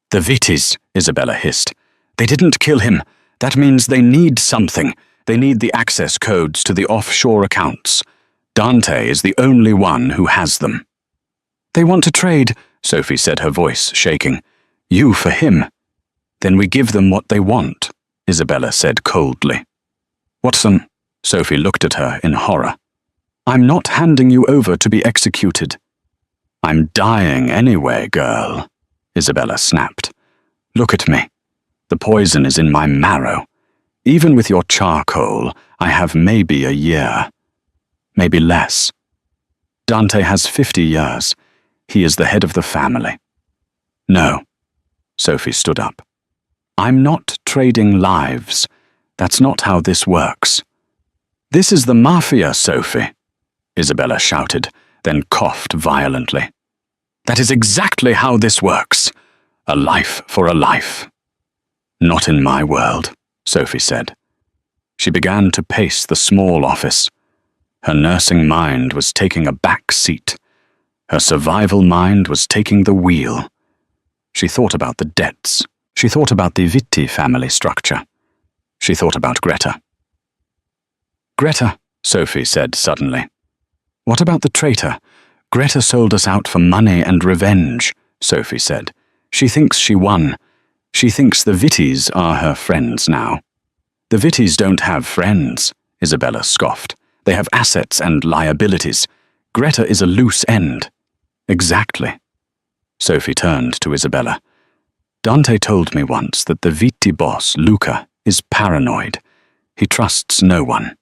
"The Vittis," Isabella hissed. "They didn't kill him. That means they need something. They need the access codes to the offshore accounts. Dante is the only one who has them." "They want to trade," Sophie said, her voice shaking. "You for him." "Then we give them what they want," Isabella said coldly. "Watson," Sophie looked at her in horror. "I'm not handing you over to be executed." "I'm dying anyway, girl," Isabella snapped. "Look at me. The poison is in my marrow. Even with your charcoal, I have maybe a year. Maybe less. Dante has 50 years. He is the head of the family." "No." Sophie stood up. "I'm not trading lives. That's not how this works." "This is the Mafia, Sophie," Isabella shouted, then coughed violently. "That is exactly how this works. A life for a life." "Not in my world," Sophie said. She began to pace the small office. Her nursing mind was taking a back seat. Her survival mind was taking the wheel. She thought about the debts. She thought about the Vitti family structure. She thought about Greta. "Greta," Sophie said suddenly. "What about the traitor? Greta sold us out for money and revenge," Sophie said. "She thinks she won. She thinks the Vittis are her friends now." "The Vittis don't have friends," Isabella scoffed. "They have assets and liabilities. Greta is a loose end." "Exactly." Sophie turned to Isabella. "Dante told me once that the Vitti boss, Luca, is paranoid. He trusts no one.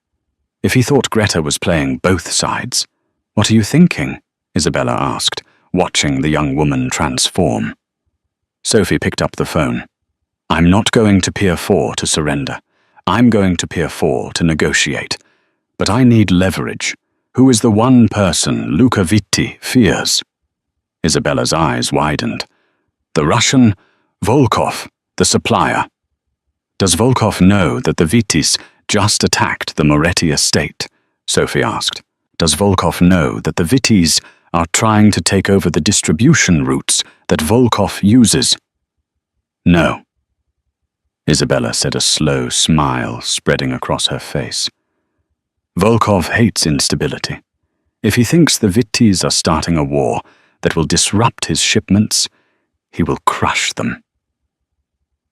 If he thought Greta was playing both sides—" "What are you thinking?" Isabella asked, watching the young woman transform. Sophie picked up the phone. "I'm not going to Pier 4 to surrender. I'm going to Pier 4 to negotiate. But I need leverage. Who is the one person Luca Vitti fears?" Isabella's eyes widened. "The Russian, Volkov, the supplier." "Does Volkov know that the Vittis just attacked the Moretti estate?" Sophie asked. "Does Volkov know that the Vittis are trying to take over the distribution routes that Volkov uses?" "No." Isabella said, a slow smile spreading across her face. "Volkov hates instability. If he thinks the Vittis are starting a war that will disrupt his shipments, he will crush them."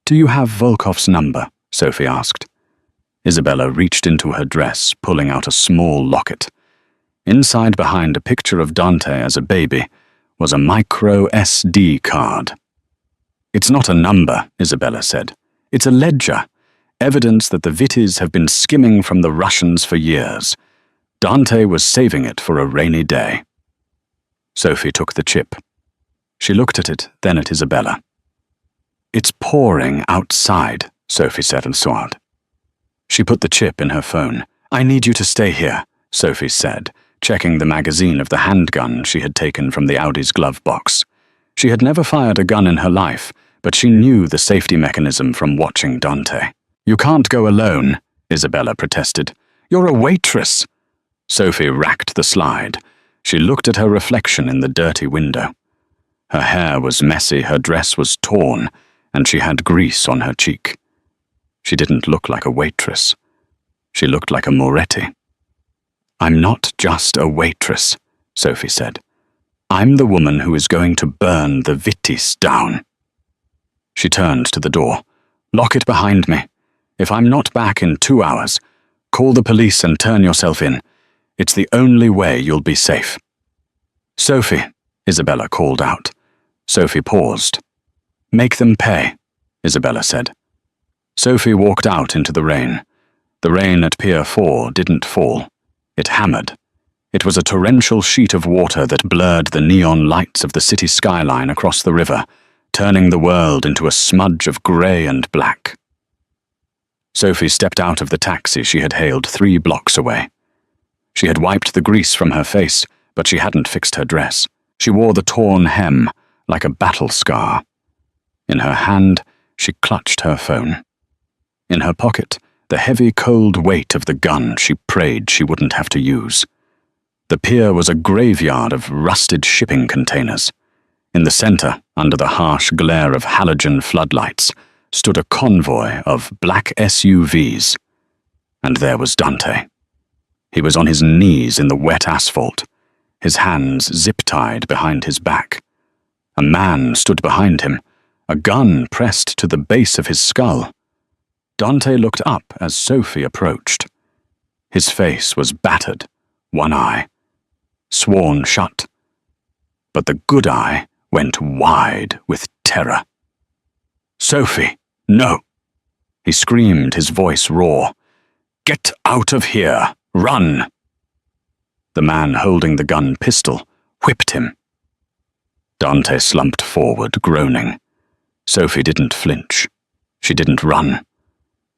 "Do you have Volkov's number?" Sophie asked. Isabella reached into her dress, pulling out a small locket. Inside, behind a picture of Dante as a baby, was a micro SD card. "It's not a number," Isabella said. "It's a ledger, evidence that the Vittis have been skimming from the Russians for years. Dante was saving it for a rainy day." Sophie took the chip. She looked at it, then at Isabella. "It's pouring outside," Sophie said and swallowed. She put the chip in her phone. "I need you to stay here," Sophie said, checking the magazine of the handgun she had taken from the Audi's glove box. She had never fired a gun in her life, but she knew the safety mechanism from watching Dante. "You can't go alone," Isabella protested. "You're a waitress." Sophie racked the slide. She looked at her reflection in the dirty window. Her hair was messy, her dress was torn, and she had grease on her cheek. She didn't look like a waitress. She looked like a Moretti. "I'm not just a waitress," Sophie said. "I'm the woman who is going to burn the Vittis down." She turned to the door. "Lock it behind me. If I'm not back in 2 hours, call the police and turn yourself in. It's the only way you'll be safe." "Sophie," Isabella called out. Sophie paused. "Make them pay," Isabella said. Sophie walked out into the rain. The rain at Pier 4 didn't fall. It hammered. It was a torrential sheet of water that blurred the neon lights of the city skyline across the river, turning the world into a smudge of grey and black. Sophie stepped out of the taxi she had hailed 3 blocks away. She had wiped the grease from her face, but she hadn't fixed her dress. She wore the torn hem, like a battle scar. In her hand, she clutched her phone. In her pocket, the heavy, cold weight of the gun she prayed she wouldn't have to use. The pier was a graveyard of rusted shipping containers. In the center, under the harsh glare of halogen floodlights, stood a convoy of black SUVs. And there was Dante. He was on his knees in the wet asphalt, his hands zip-tied behind his back. A man stood behind him, a gun pressed to the base of his skull. Dante looked up as Sophie approached. His face was battered, one eye sworn shut. But the good eye went wide with terror. "Sophie, no!" He screamed, his voice raw. "Get out of here! Run!" The man holding the gun pistol whipped him. Dante slumped forward, groaning. Sophie didn't flinch. She didn't run.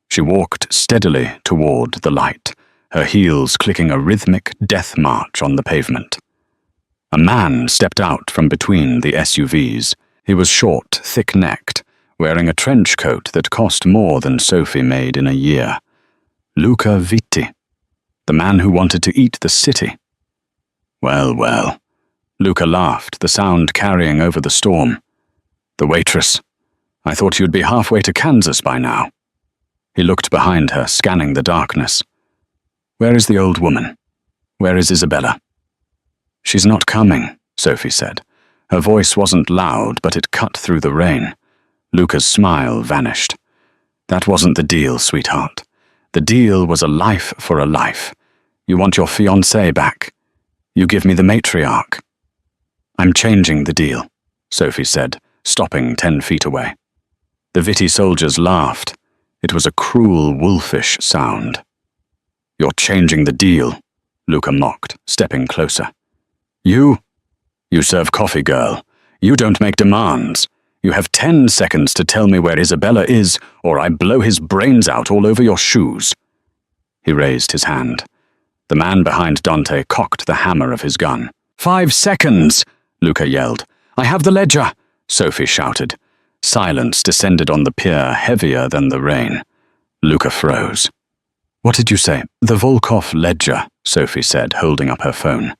She walked steadily toward the light, her heels clicking a rhythmic death march on the pavement. A man stepped out from between the SUVs. He was short, thick-necked, wearing a trench coat that cost more than Sophie made in a year. Luca Vitti, the man who wanted to eat the city. Well, well. Luca laughed, the sound carrying over the storm. "The waitress. I thought you'd be halfway to Kansas by now." He looked behind her, scanning the darkness. "Where is the old woman? Where is Isabella?" "She's not coming," Sophie said. Her voice wasn't loud, but it cut through the rain. Luca's smile vanished. "That wasn't the deal, sweetheart. The deal was a life for a life. You want your fiancée back. You give me the matriarch." "I'm changing the deal," Sophie said, stopping 10 feet away. The Vitti soldiers laughed. It was a cruel, wolfish sound. "You're changing the deal," Luca mocked, stepping closer. You serve coffee, girl. You don't make demands. You have 10 seconds to tell me where Isabella is, or I blow his brains out all over your shoes." He raised his hand. The man behind Dante cocked the hammer of his gun. 5 seconds, Luca yelled. "I have the ledger," Sophie shouted. Silence descended on the pier, heavier than the rain. Luca froze. "What did you say?" "The Volkov ledger," Sophie said, holding up her phone.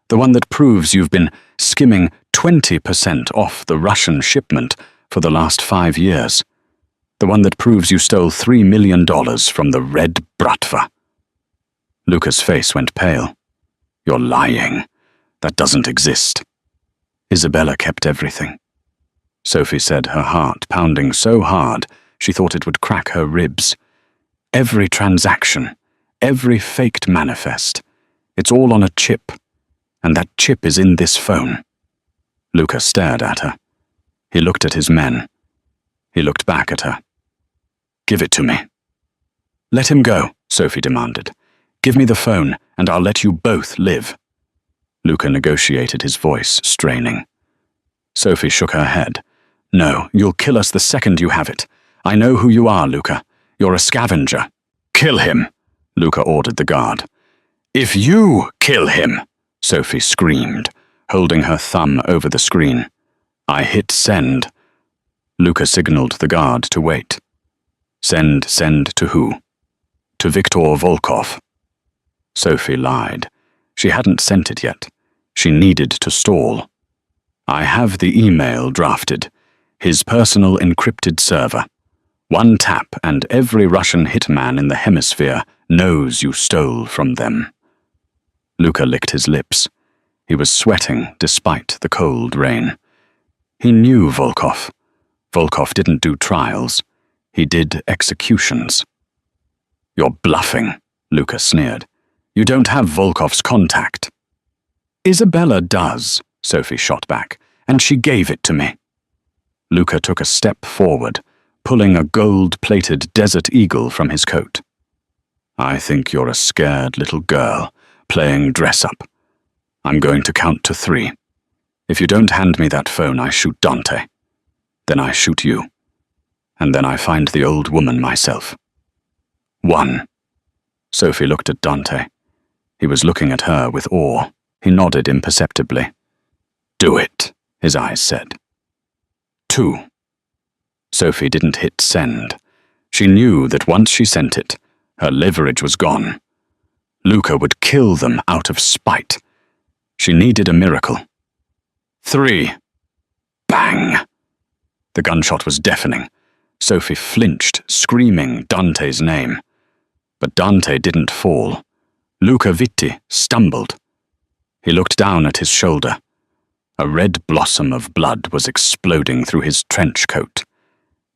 "The one that proves you've been skimming 20% off the Russian shipment for the last 5 years. The one that proves you stole $3 million from the Red Bratva." Luca's face went pale. "You're lying. That doesn't exist." "Isabella kept everything," Sophie said, her heart pounding so hard she thought it would crack her ribs. "Every transaction, every faked manifest. It's all on a chip. And that chip is in this phone." Luca stared at her. He looked at his men. He looked back at her. "Give it to me." "Let him go," Sophie demanded. "Give me the phone, and I'll let you both live." Luca negotiated, his voice straining. Sophie shook her head. "No, you'll kill us the second you have it. I know who you are, Luca. You're a scavenger." "Kill him," Luca ordered the guard. If you kill him, Sophie screamed, holding her thumb over the screen. I hit send. Luca signaled the guard to wait. Send to who? To Viktor Volkov. Sophie lied. She hadn't sent it yet. She needed to stall. I have the email drafted. His personal encrypted server. One tap and every Russian hitman in the hemisphere knows you stole from them. Luca licked his lips. He was sweating despite the cold rain. He knew Volkov. Volkov didn't do trials. He did executions. You're bluffing, Luca sneered. You don't have Volkov's contact. Isabella does, Sophie shot back, and she gave it to me. Luca took a step forward, pulling a gold-plated desert eagle from his coat. I think you're a scared little girl, playing dress-up. I'm going to count to 3. If you don't hand me that phone, I shoot Dante. Then I shoot you. And then I find the old woman myself. 1. Sophie looked at Dante. He was looking at her with awe. He nodded imperceptibly. Do it, his eyes said. 2. Sophie didn't hit send. She knew that once she sent it, her leverage was gone. Luca would kill them out of spite. She needed a miracle. 3. Bang! The gunshot was deafening. Sophie flinched, screaming Dante's name. But Dante didn't fall. Luca Vitti stumbled. He looked down at his shoulder. A red blossom of blood was exploding through his trench coat.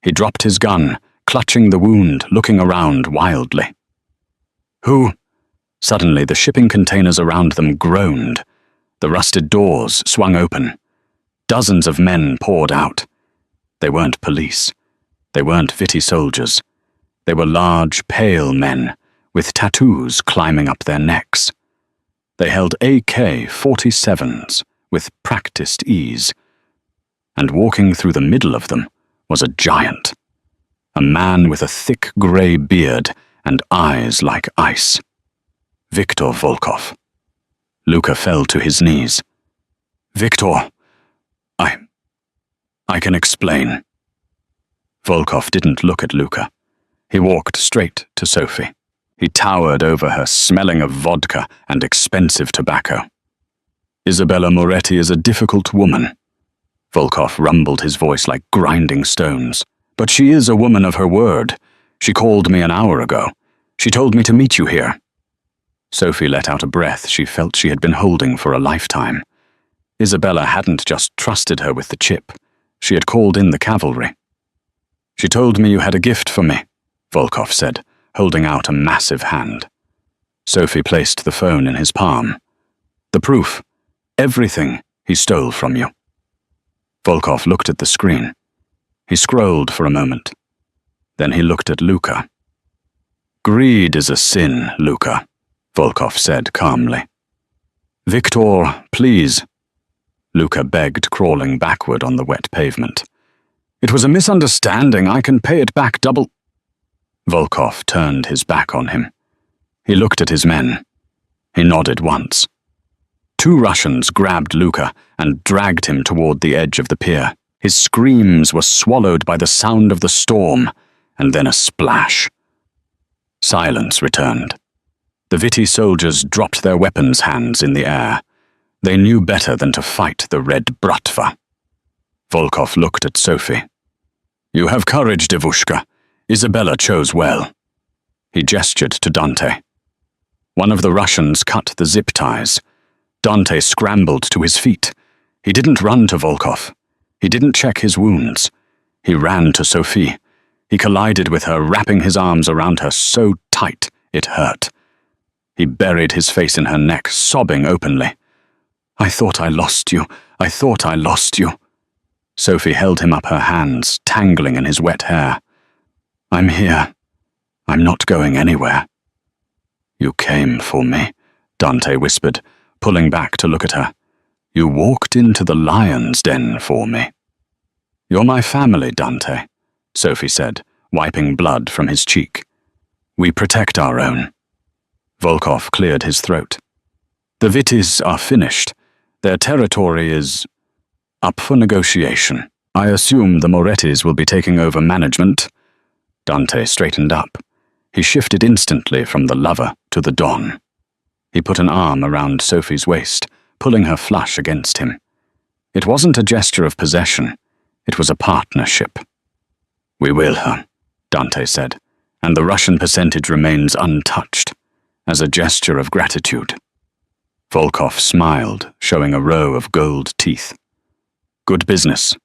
He dropped his gun, clutching the wound, looking around wildly. Who? Suddenly the shipping containers around them groaned. The rusted doors swung open. Dozens of men poured out. They weren't police. They weren't Vitti soldiers. They were large, pale men, with tattoos climbing up their necks. They held AK-47s with practiced ease. And walking through the middle of them was a giant. A man with a thick grey beard and eyes like ice. Viktor Volkov. Luca fell to his knees. Viktor, I can explain. Volkov didn't look at Luca. He walked straight to Sophie. He towered over her, smelling of vodka and expensive tobacco. Isabella Moretti is a difficult woman. Volkov rumbled his voice like grinding stones. But she is a woman of her word. She called me an hour ago. She told me to meet you here. Sophie let out a breath she felt she had been holding for a lifetime. Isabella hadn't just trusted her with the chip. She had called in the cavalry. She told me you had a gift for me, Volkov said, holding out a massive hand. Sophie placed the phone in his palm. The proof. Everything he stole from you. Volkov looked at the screen. He scrolled for a moment. Then he looked at Luca. Greed is a sin, Luca, Volkov said calmly. Viktor, please. Luca begged, crawling backward on the wet pavement. It was a misunderstanding. I can pay it back double. Volkov turned his back on him. He looked at his men. He nodded once. 2 Russians grabbed Luca and dragged him toward the edge of the pier. His screams were swallowed by the sound of the storm, and then a splash. Silence returned. The Vitti soldiers dropped their weapons hands in the air. They knew better than to fight the Red Bratva. Volkov looked at Sophie. You have courage, Devushka. Isabella chose well. He gestured to Dante. One of the Russians cut the zip ties. Dante scrambled to his feet. He didn't run to Volkov. He didn't check his wounds. He ran to Sophie. He collided with her, wrapping his arms around her so tight it hurt. He buried his face in her neck, sobbing openly. I thought I lost you. I thought I lost you. Sophie held him up her hands, tangling in his wet hair. I'm here. I'm not going anywhere. You came for me, Dante whispered, pulling back to look at her. You walked into the lion's den for me. You're my family, Dante, Sophie said, wiping blood from his cheek. We protect our own. Volkov cleared his throat. The Vitys are finished. Their territory is up for negotiation. I assume the Morettis will be taking over management. Dante straightened up. He shifted instantly from the lover to the Don. He put an arm around Sophie's waist, pulling her flush against him. It wasn't a gesture of possession. It was a partnership. We will, Dante said, and the Russian percentage remains untouched, as a gesture of gratitude. Volkov smiled, showing a row of gold teeth. Good business.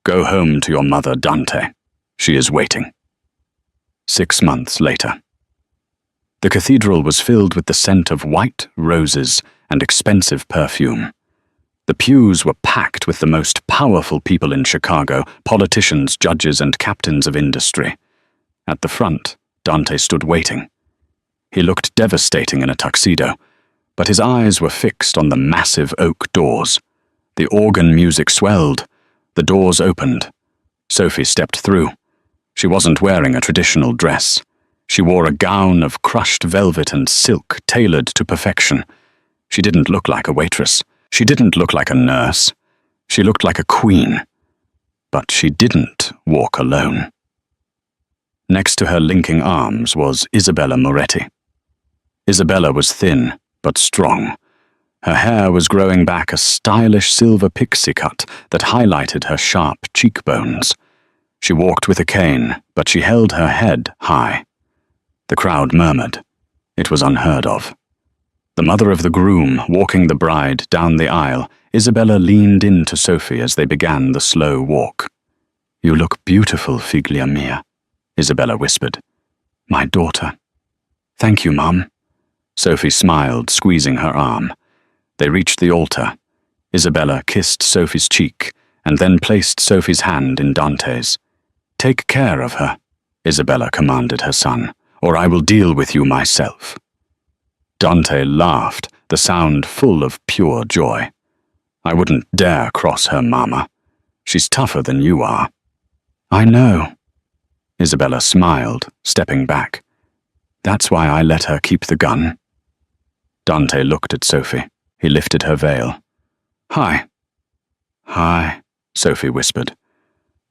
Go home to your mother, Dante. She is waiting. 6 months later. The cathedral was filled with the scent of white roses and expensive perfume. The pews were packed with the most powerful people in Chicago, politicians, judges, and captains of industry. At the front, Dante stood waiting. He looked devastating in a tuxedo, but his eyes were fixed on the massive oak doors. The organ music swelled. The doors opened. Sophie stepped through. She wasn't wearing a traditional dress. She wore a gown of crushed velvet and silk tailored to perfection. She didn't look like a waitress. She didn't look like a nurse. She looked like a queen. But she didn't walk alone. Next to her linking arms was Isabella Moretti. Isabella was thin, but strong. Her hair was growing back a stylish silver pixie cut that highlighted her sharp cheekbones. She walked with a cane, but she held her head high. The crowd murmured. It was unheard of. The mother of the groom walking the bride down the aisle, Isabella leaned into Sophie as they began the slow walk. You look beautiful, figlia mia, Isabella whispered. My daughter. Thank you, Mum. Sophie smiled, squeezing her arm. They reached the altar. Isabella kissed Sophie's cheek and then placed Sophie's hand in Dante's. Take care of her, Isabella commanded her son, or I will deal with you myself. Dante laughed, the sound full of pure joy. I wouldn't dare cross her, Mama. She's tougher than you are. I know. Isabella smiled, stepping back. That's why I let her keep the gun. Dante looked at Sophie. He lifted her veil. Hi. Hi, Sophie whispered.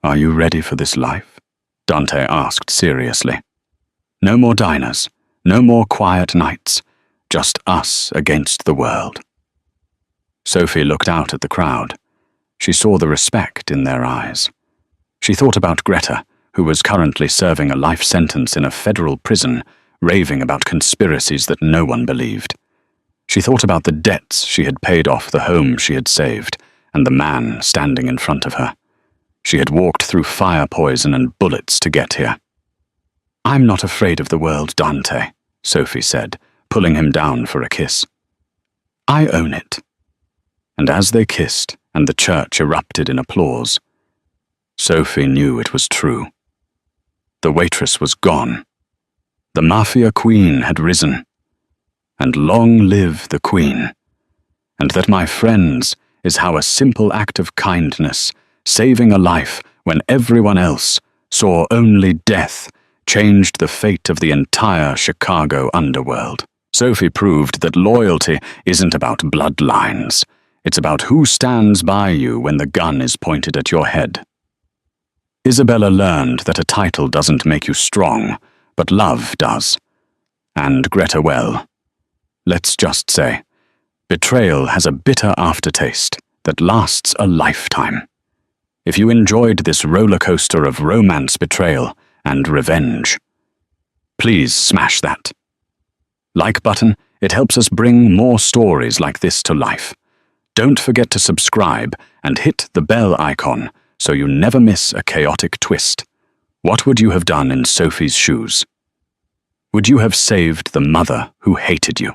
Are you ready for this life? Dante asked seriously. No more diners, no more quiet nights, just us against the world. Sophie looked out at the crowd. She saw the respect in their eyes. She thought about Greta, who was currently serving a life sentence in a federal prison, raving about conspiracies that no one believed. She thought about the debts she had paid off the home she had saved, and the man standing in front of her. She had walked through fire poison and bullets to get here. I'm not afraid of the world, Dante, Sophie said, pulling him down for a kiss. I own it. And as they kissed, and the church erupted in applause, Sophie knew it was true. The waitress was gone. The Mafia queen had risen. And long live the queen. And that, my friends, is how a simple act of kindness, saving a life when everyone else saw only death, changed the fate of the entire Chicago underworld. Sophie proved that loyalty isn't about bloodlines. It's about who stands by you when the gun is pointed at your head. Isabella learned that a title doesn't make you strong, but love does. And Greta well. Let's just say, betrayal has a bitter aftertaste that lasts a lifetime. If you enjoyed this roller coaster of romance, betrayal, and revenge, please smash that like button. It helps us bring more stories like this to life. Don't forget to subscribe and hit the bell icon so you never miss a chaotic twist. What would you have done in Sophie's shoes? Would you have saved the mother who hated you?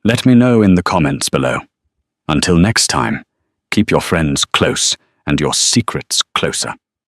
Let me know in the comments below. Until next time, keep your friends close and your secrets closer.